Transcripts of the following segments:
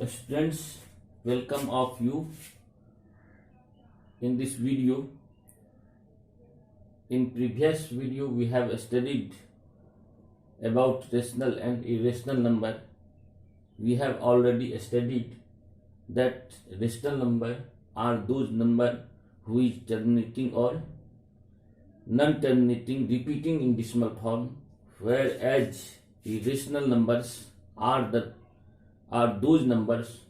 Students, welcome of you in this video. In previous video we have studied about rational and irrational number. We have already studied that rational number are those number who is terminating or non-terminating, repeating in decimal form, whereas irrational numbers are those numbers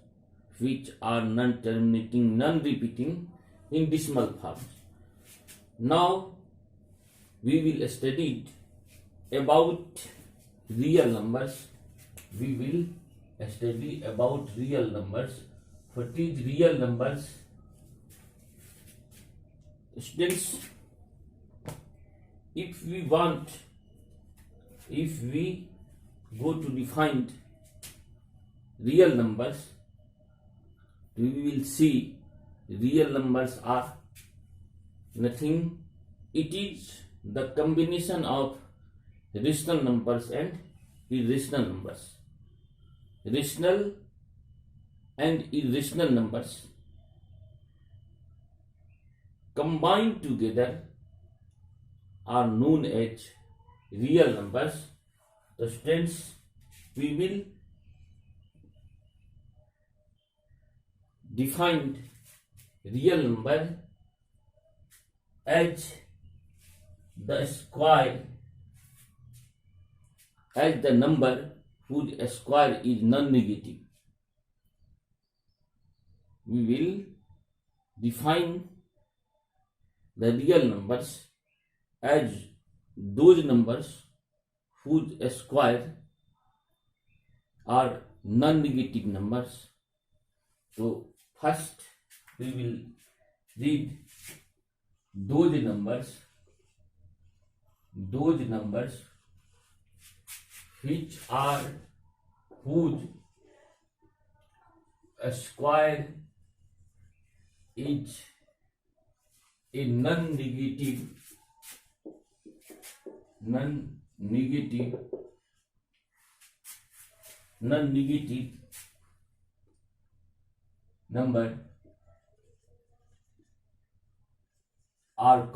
which are non-terminating, non-repeating in decimal form. Now we will study about real numbers. We will study about real numbers. What is real numbers? Students, if we go to define real numbers, we will see real numbers are nothing. It is the combination of rational numbers and irrational numbers. Rational and irrational numbers combined together are known as real numbers. So students, we will define real number as the square, as the number whose square is non-negative. We will define the real numbers as those numbers whose square are non-negative numbers. So first we will read those numbers which are whose square is a non-negative number are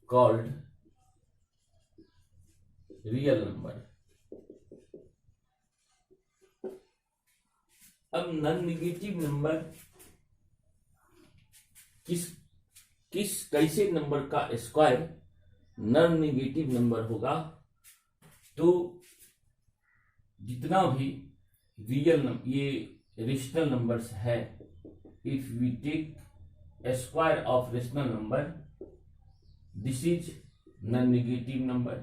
called real number. अब non negative number कैसे number का square non negative number होगा? तो जितना भी real ये rational numbers है, if we take square of rational number, this is non negative number.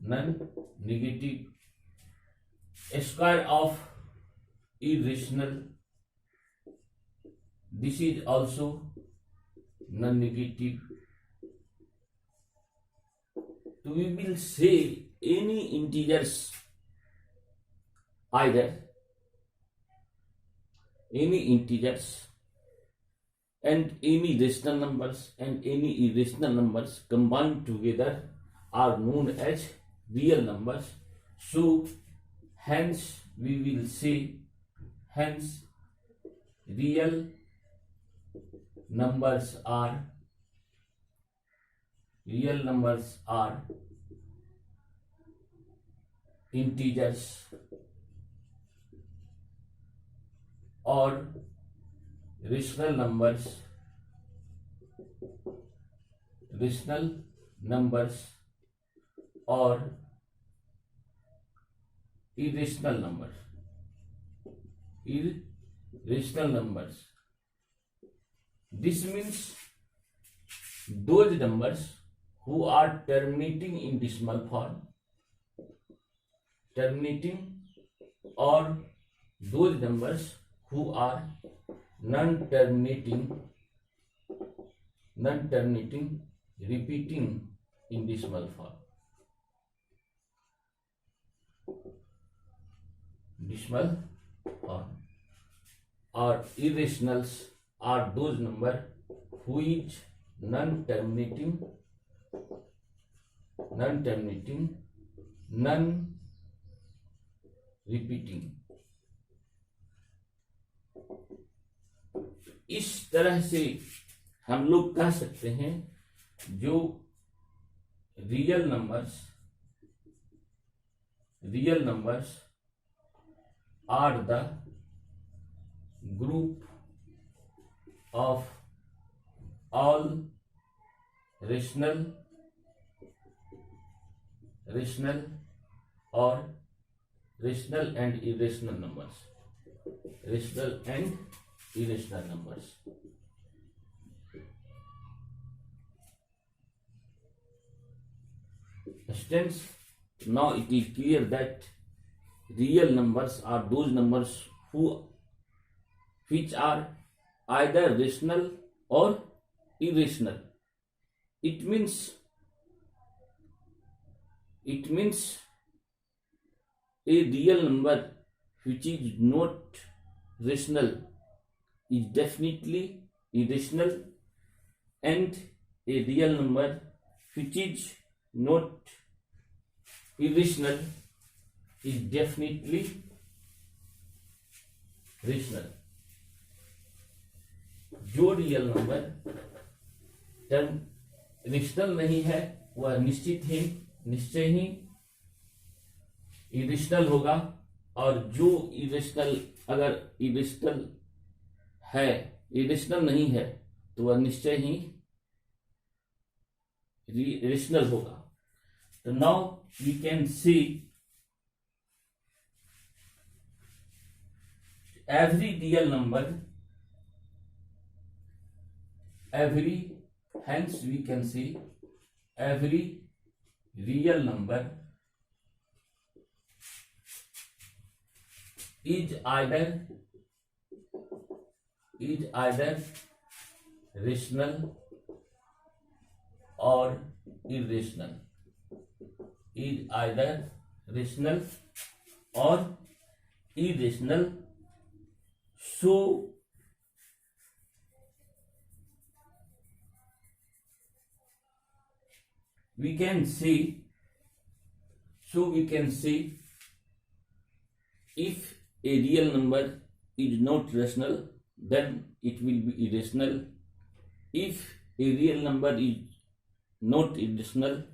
Non negative square of irrational, this is also non-negative. So we will say any integers, either any integers and any rational numbers and any irrational numbers combined together are known as real numbers. So hence we will say, real numbers are integers or rational numbers or irrational numbers. This means those numbers who are terminating in decimal form, or those numbers who are non-terminating, repeating in decimal form. Or irrationals are those numbers who is non-terminating non terminating, non repeating. इस तरह से हम लोग कह सकते हैं जो real numbers are the group of all rational और rational and irrational numbers. Hence, now it is clear that real numbers are those numbers which are either rational or irrational. It means a real number which is not rational is definitely irrational, and a real number which is not irrational is definitely rational. जो real number rational नहीं है वह निश्चय ही irrational होगा, और जो irrational अगर irrational नहीं है तो वह निश्चय ही रेशनल होगा। तो now we can see every real number, hence we can see every real number is either rational or irrational, is either rational or irrational. So we can say if a real number is not rational, then it will be irrational. If a real number is not irrational,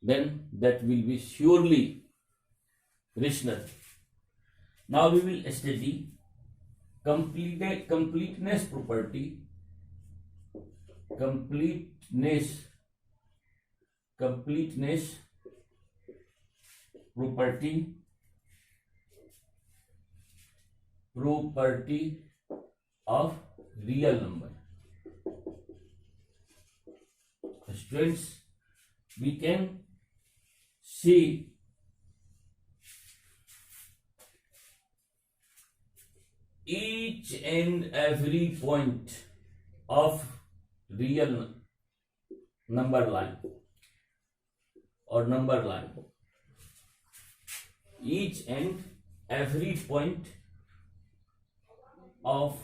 then that will be surely rational. Now we will study completeness property. Completeness property of real number. Students, we can see each and every point of real number line or number line. Each and every point of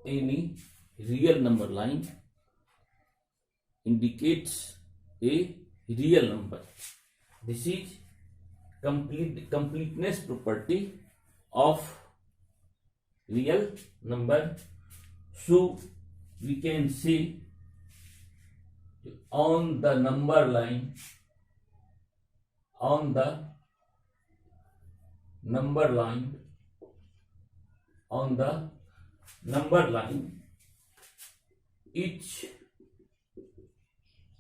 any real number line indicates a real number. This is completeness property of real number. So we can see on the number line, each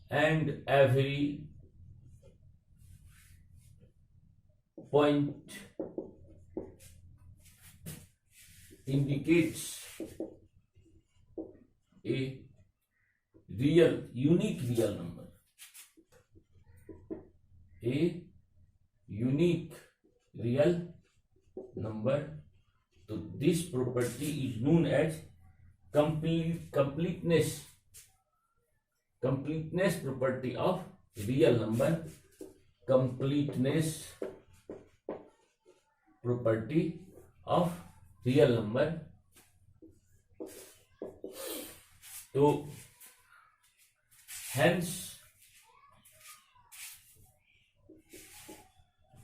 and every point indicates a unique real number. A unique real number. So this property is known as completeness property of real number. Completeness property of real number. So hence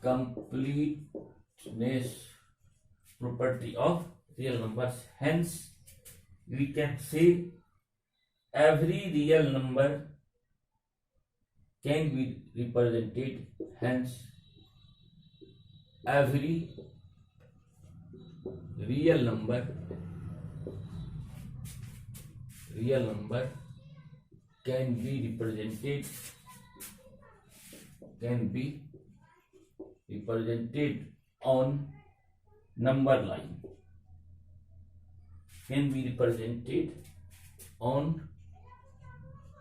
completeness property of real numbers. Hence we can say every real number can be represented. Hence every real number can be represented on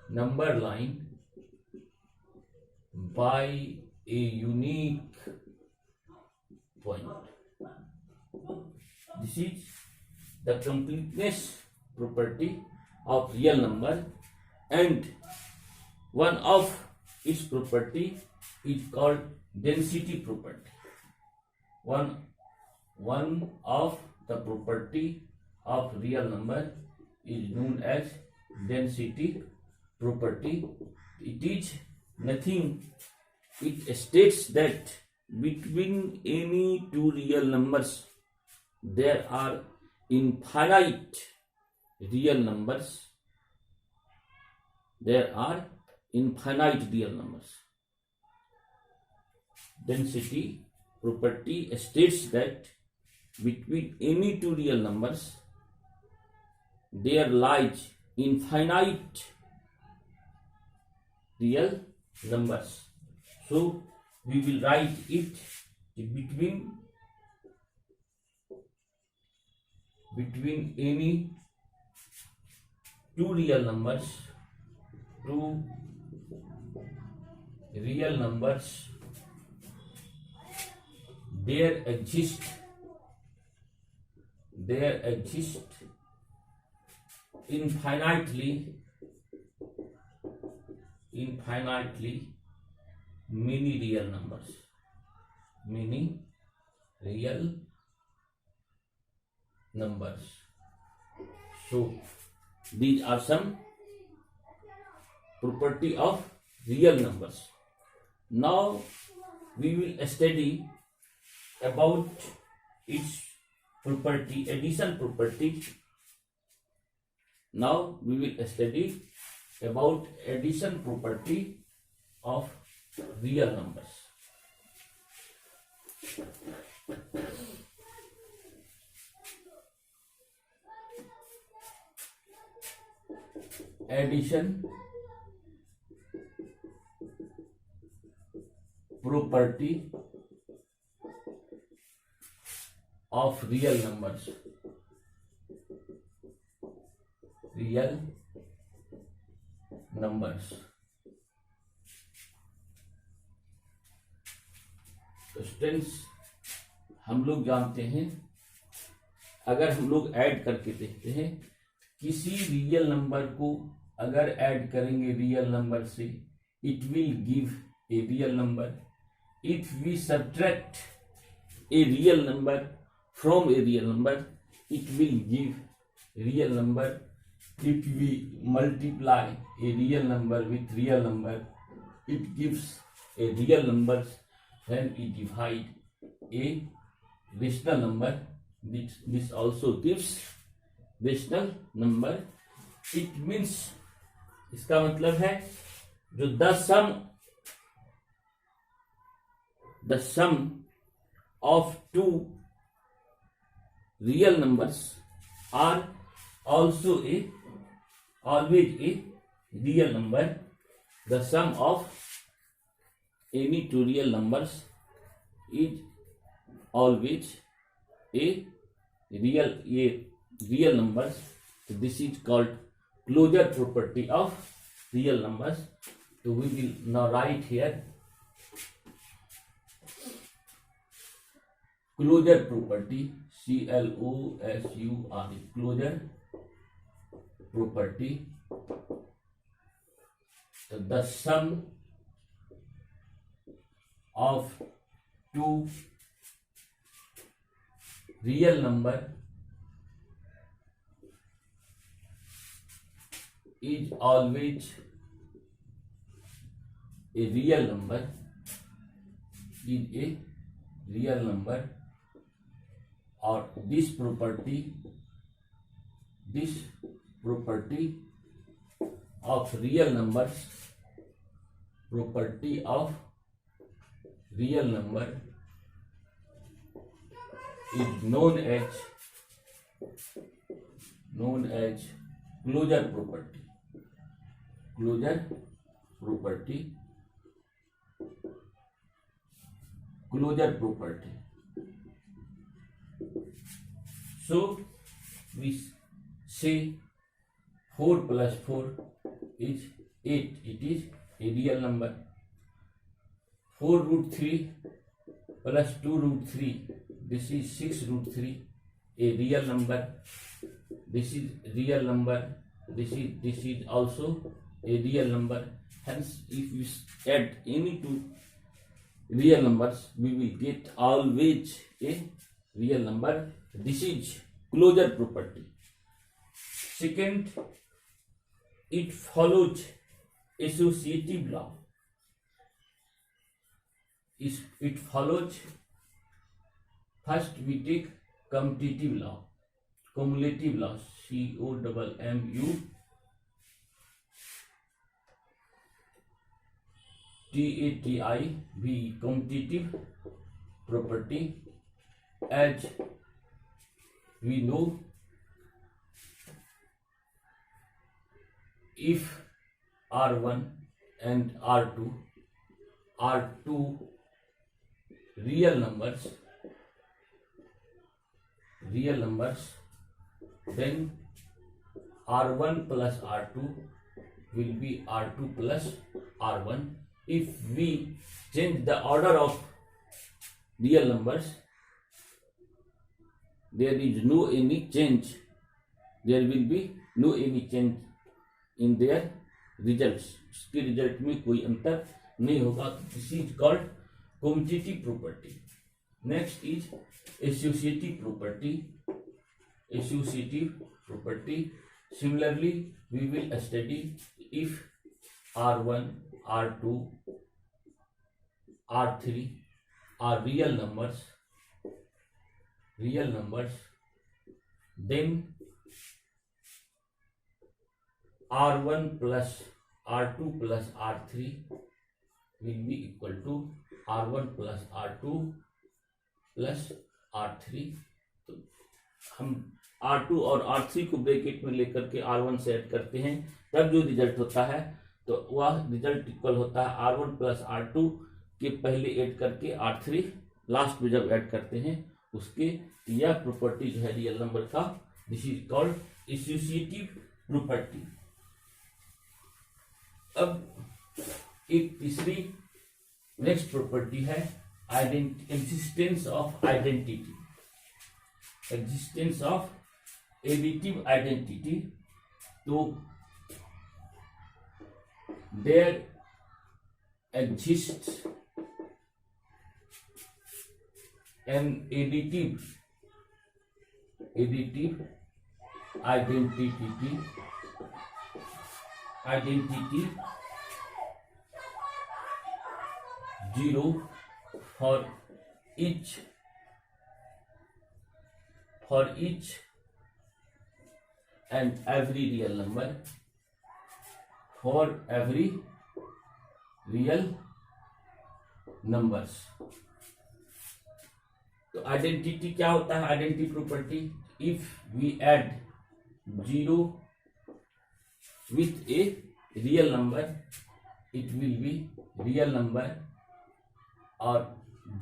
number line, by a unique point. This is the completeness property of real number, and one of its property is called density property. One of the property of real number is known as density property. It is nothing. It states that between any two real numbers there are infinite real numbers. Density property states that between any two real numbers there lies infinite real numbers. So we will write it between any two real numbers there exist infinitely many real numbers. So these are some property of real numbers. Now we will study about its property, addition property. Now we will study about addition property of real numbers. Addition property of real numbers. Students, हम लोग जानते हैं, अगर हम लोग add करके देखते हैं, किसी रियल नंबर को अगर ऐड करेंगे रियल नंबर से, it will give a real number. If we subtract a real number from a real number, it will give real number. If we multiply a real number with real number, it gives a real number. Then we divide a rational number. This also gives rational number. It means, इसका मतलब है जो the sum of two real numbers are also always a real number. The sum of any two real numbers is always a real numbers. So this is called closure property of real numbers. So we will now write here closure property, CLOSURE, closure property. So the sum of two real number is always a real number, is a real number, or this property of real numbers, property of real number is known as closure property. So we say 4 plus 4 is 8. It is a real number. 4 root 3 plus 2 root 3. This is 6 root 3. A real number. This is real number. This is also a real number. Hence, if we add any two real numbers, we will get always a real number. This is closure property. Second, it follows associative law. It follows, first we take cumulative law, COMMUTATIV, commutative property. As we know, if R1 and R2 are two real numbers, then R1 plus R2 will be R2 plus R1. If we change the order of real numbers, there is no any change. There will be no any change in their results. इसके result में कोई अंतर नहीं होगा. This is called commutative property. Next is associative property. Similarly, we will study if R1, R2, R3 are real numbers, then R1 plus R2 plus R3 will be equal to R1 plus R2 plus R3. तो हम R2 और R3 को bracket में लेकर के R1 से add करते हैं, तब जो रिजल्ट होता है तो वह रिजल्ट इक्वल होता है R1 प्लस R2 के पहले ऐड करके R3 लास्ट में जब ऐड करते हैं उसके. यह प्रॉपर्टी जो है रियल नंबर का, this is called associative property. अब एक तीसरी नेक्स्ट प्रॉपर्टी है एग्जिस्टेंस ऑफ एडिटिव आइडेंटिटी. तो there exists an additive identity 0 for each and every real number, for every real numbers. तो आइडेंटिटी क्या होता है? Identity property, if we add 0 with a real number, it will be real number. और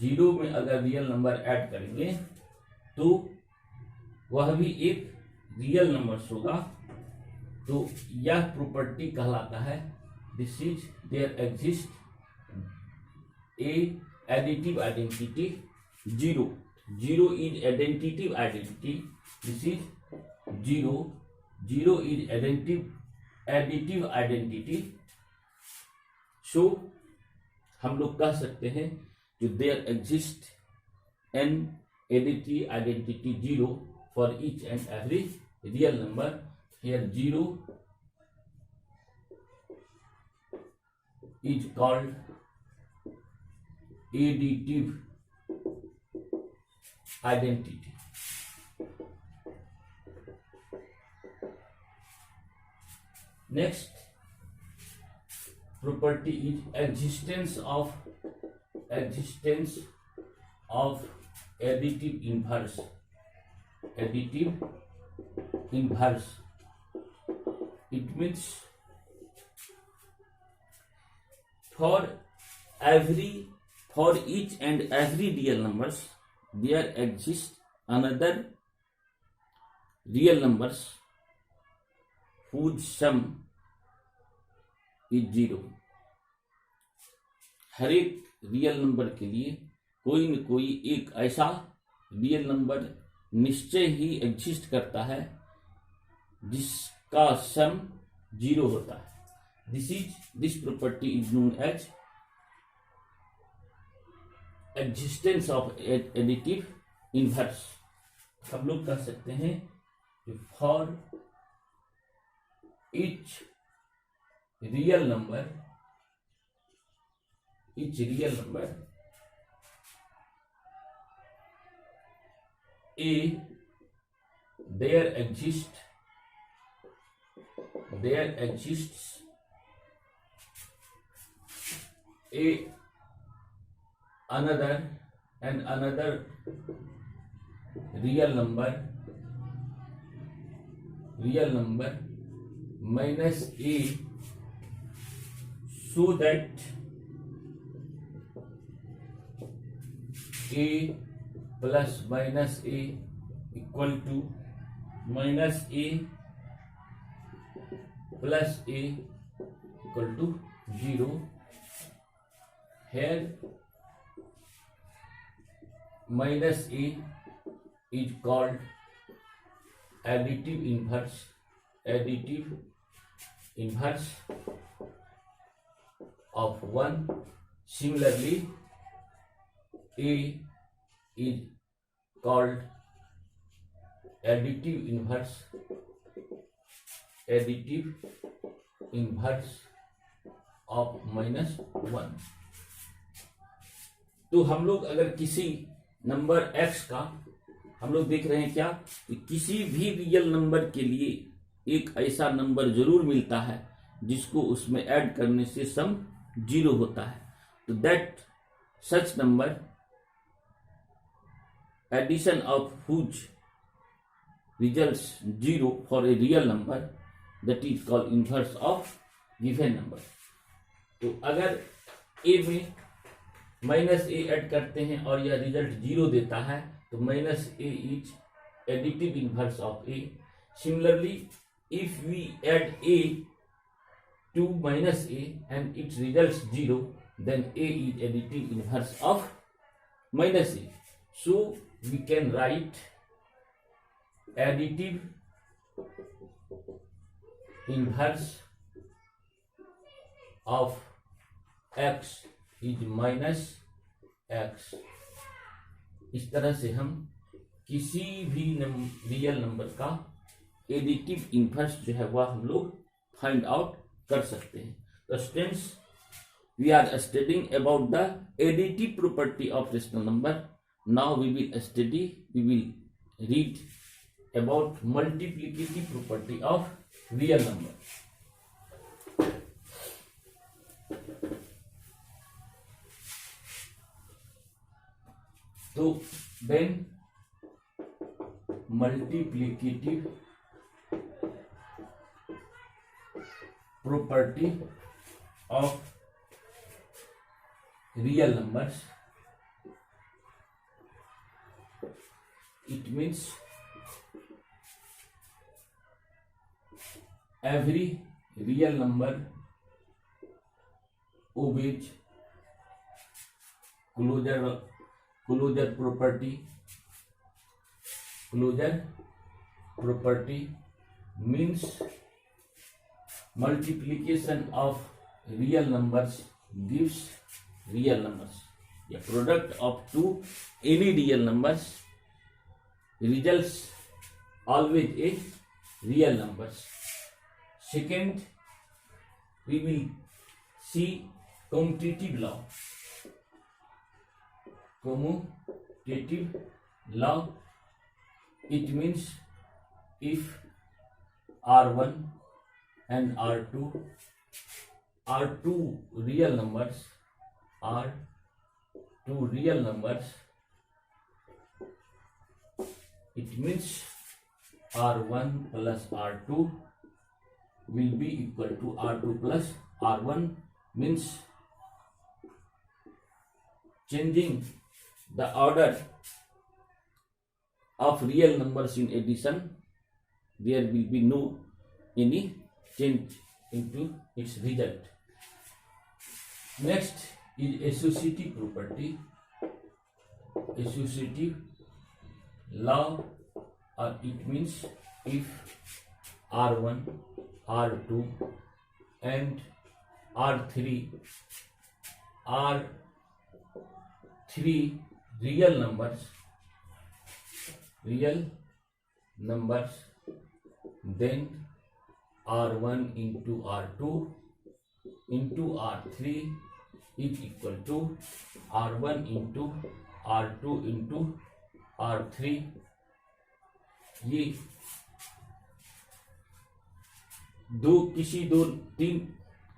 0 में अगर real number add करेंगे तो वह भी एक रियल नंबर होगा. तो यह प्रॉपर्टी कहलाता है, this is there exist a additive identity 0. 0 is identity identity. This is 0 is additive identity. So हम लोग कह सकते हैं कि there exists an additive identity 0 for each and every real number. Here 0 is called additive identity. Next property is existence of additive inverse. Additive inverse, it means for each and every real numbers there exists another real numbers whose sum is 0. हर एक real number के लिए कोई न कोई एक ऐसा real number निश्चय ही exist करता है जिसका सम 0 होता है. This property is known as existence of additive inverse. हम लोग कह सकते हैं कि for each real number a there exists a another real number minus a, so that a plus minus a equal to minus a plus a equal to 0. Here minus a is called additive inverse of 1. Similarly, a is called additive inverse of -1. तो हम लोग अगर किसी number x का हम लोग देख रहे हैं क्या कि किसी भी रियल नंबर के लिए एक ऐसा नंबर जरूर मिलता है जिसको उसमें ऐड करने से सम 0 होता है. तो that such number addition of whose results 0 for a real number that is called inverse of given number. तो अगर ए में माइनस ए ऐड करते हैं और यह रिजल्ट 0 देता है तो minus A is additive inverse of A. Similarly, if we add a to minus a and it results 0, then a is additive inverse of minus a. So we can write additive inverse of x is minus x. इस तरह से हम किसी भी real number का additive inverse जो है वह हम लोग फाइंड आउट कर सकते हैं. तो students, we are studying about the additive property of rational number. Now we will read about multiplicative property of real number. तो then multiplicative property of real numbers, it means every real number obeys closure property means multiplication of real numbers gives real numbers. A product of two any real numbers results always a real numbers. Second, we will see commutative law. Commutative law, it means if R1 and R2 are two real numbers, it means R1 plus R2 will be equal to R2 plus R1, means changing the order of real numbers in addition, there will be no any change into its result. Next is associative property. Associative law, or it means if R1, R2 and R3 are three real numbers, then R1 into R2 into R3 is equal to R1 into R2 into R3. ये किसी दो तीन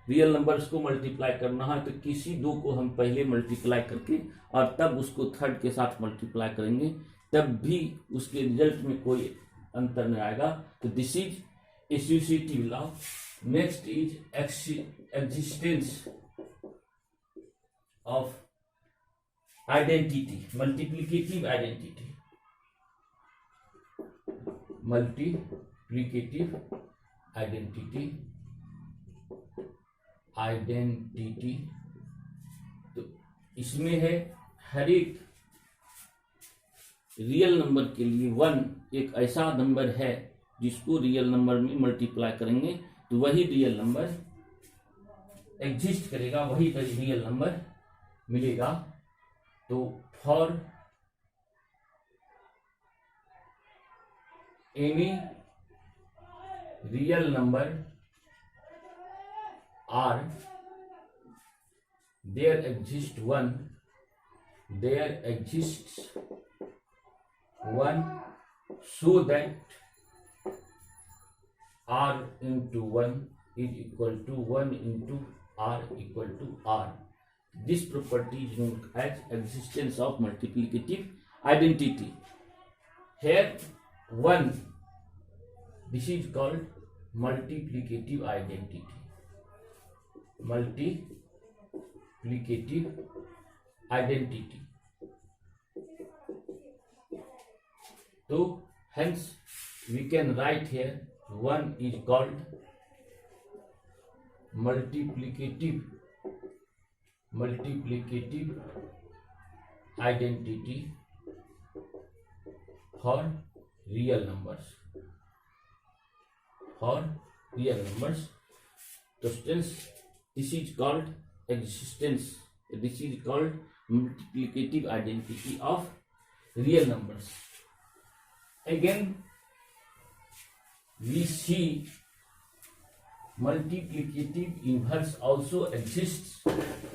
real numbers को multiply करना है तो किसी दो को हम पहले मल्टीप्लाई करके और तब उसको थर्ड के साथ मल्टीप्लाई करेंगे, तब भी उसके रिजल्ट में कोई अंतर नहीं आएगा. तो this is associative law. Next is existence of identity, multiplicative identity. Multiplicative identity तो इसमें है हर एक रियल नंबर के लिए वन एक ऐसा नंबर है जिसको रियल नंबर में मल्टीप्लाई करेंगे तो वही रियल नंबर एग्जिस्ट करेगा, वही रियल नंबर मिलेगा. तो for any real number R, there exists one so that R into 1 is equal to 1 into R equal to R. This property is known as existence of multiplicative identity. Here 1, this is called multiplicative identity. Multiplicative identity. So hence we can write here 1 is called multiplicative identity for real numbers. So since this is called existence, this is called multiplicative identity of real numbers. Again, we see multiplicative inverse also exists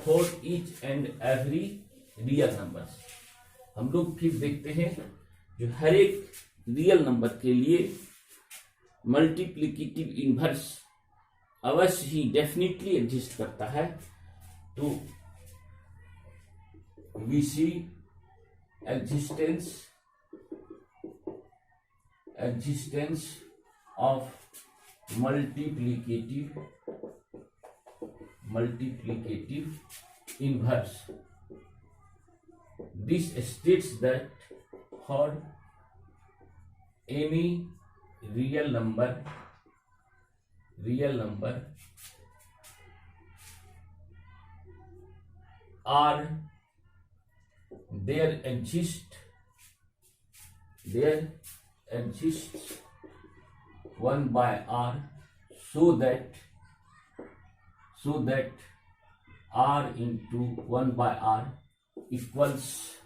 for each and every real numbers. हम लोग फिर देखते हैं जो हर एक real number के लिए multiplicative inverse अवश्य ही डेफिनेटली एग्जिस्ट करता है. तो we see existence of multiplicative inverse. This states that for any real number R, there exists 1 by R so that R into 1 by R equals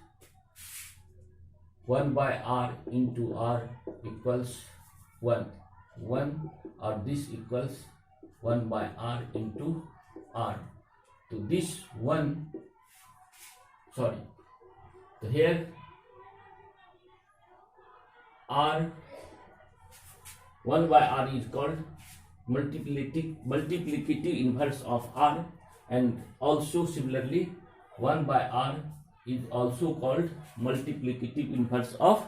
1 by R into R equals 1 or this equals 1 by R into R. So this one, so here R, 1 by R is called multiplicative inverse of R, and also similarly 1 by R is also called multiplicative inverse of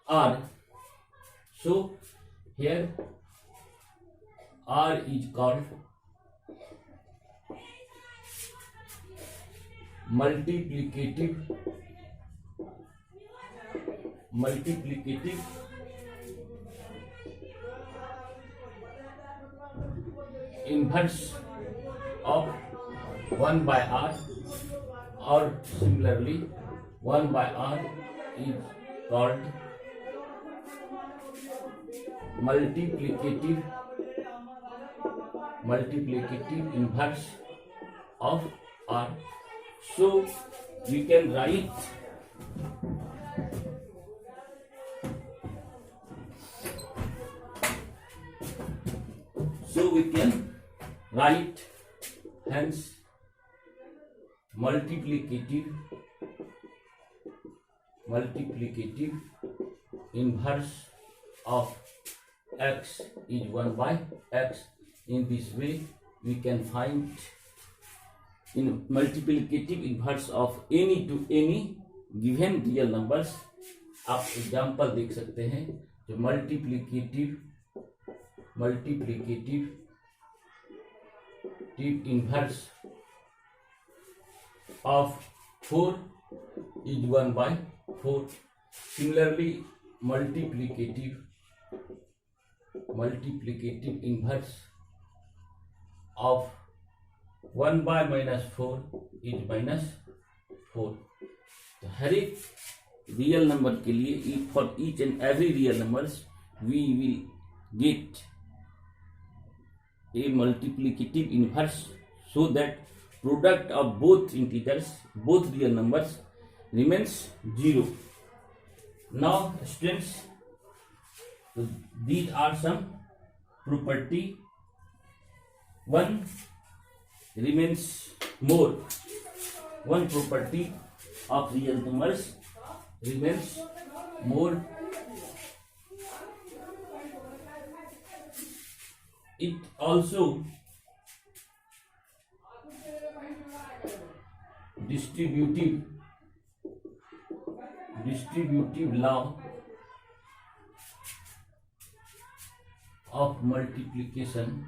R. So here R is called multiplicative inverse of 1 by R, or similarly 1 by R is called multiplicative inverse of R. So we can write hence multiplicative inverse of x is 1 by x. In this way we can find in multiplicative inverse of any to any given real numbers. आप example देख सकते हैं, जो multiplicative inverse of 4 is 1 by 4. Similarly, multiplicative inverse of 1 by -4 is -4. तो हर एक real number के लिए, for each and every real numbers we will get a multiplicative inverse, so that product of both integers, both real numbers, remains 0. Now students, these are some property. One remains more. One property of real numbers remains more. It also distributive law of multiplication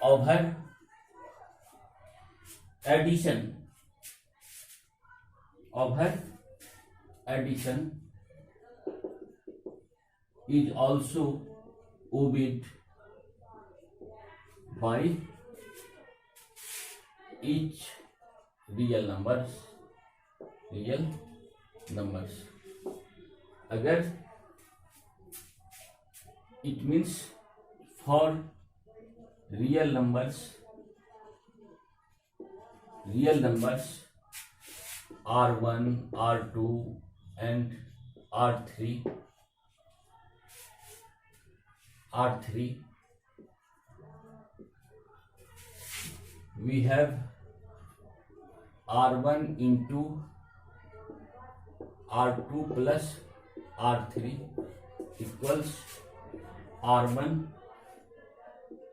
over addition is also obeyed by each real numbers. अगर it means for real numbers R1, R2 and R3 we have R1 into R2 plus R3 equals R1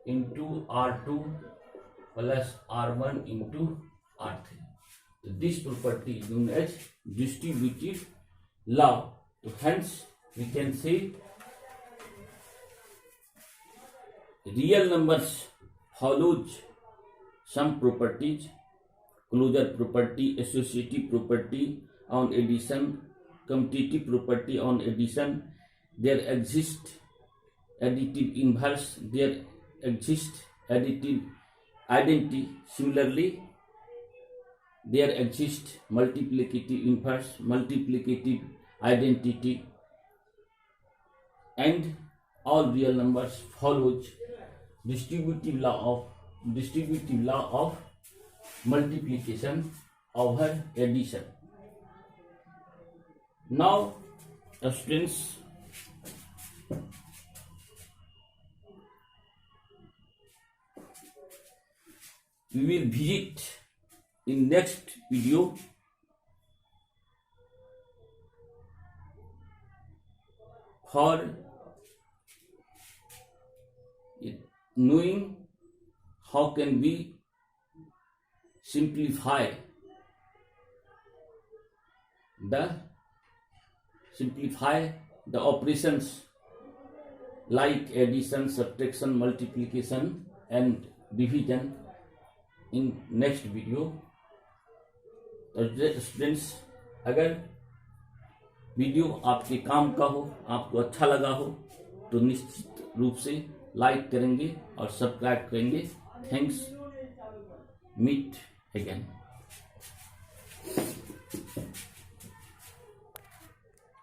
into R2 plus R1 into R3. This property is known as distributive law. So hence we can say real numbers follows some properties: closure property, associative property on addition, commutative property on addition. There exists additive inverse, there exists additive identity. Similarly, there exists multiplicative inverse, multiplicative identity, and all real numbers follows distributive law of multiplication over addition. Now students, we will visit in next video for knowing how can we simplify the operations like addition, subtraction, multiplication and division in next video. तो students, अगर video आपके काम का हो, आपको अच्छा लगा हो, तो निश्चित रूप से लाइक करेंगे और सब्सक्राइब करेंगे. थैंक्स. Meet again.